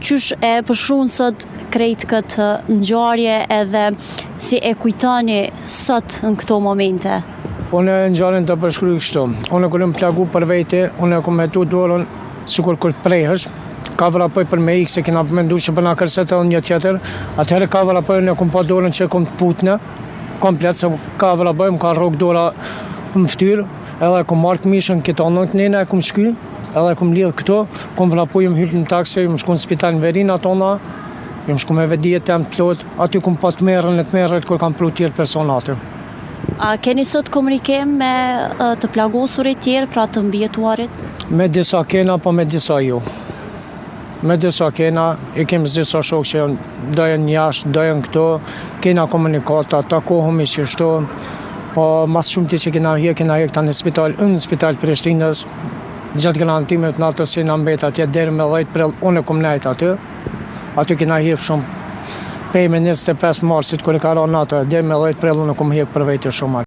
Qysh e përshkruan sot krejt këtë ngjarje edhe si e kujtoni sot në këto momente? Unë ngjarjen të përshkruaj kështu. Unë kur jam plagu për vete, unë kam metu dorën sikur kur prehesh. Ka vrapoj për me ikë se kena mendu që për na kërset edhe një tjetër. Atëherë ka vrapoj unë kom pa dorën që kom të putne. Komplet se ka vrapoj, më ka rrok dora më ftyrë, edhe kom marrë mishën këto anën të nena, kom shky, edhe kom lidh këto, kom vrapoj, më hyp në taksi, më shku në spital në Verina tona, më shku me vedijet tem të plot, aty kom pa të merret kur kam pru tjerë persona aty. A keni sot komunikim me të plagosurit tjerë, pra të mbijetuarit? Me disa kena, po me disa jo. Me disa kena, i kemi disa shok që dojen jashtë, dojen këto, kena komunikata, takohemi që shto, po mas shumë ti që kena hek ta në spital Prishtinës, gjatë garantimit në ato si në mbet atje deri me 10 prill, unë kom nejt aty kena hek shumë, pej me 25 marsit kër e ka ra në ato, deri me 10 prill unë kom hek për vete shumë.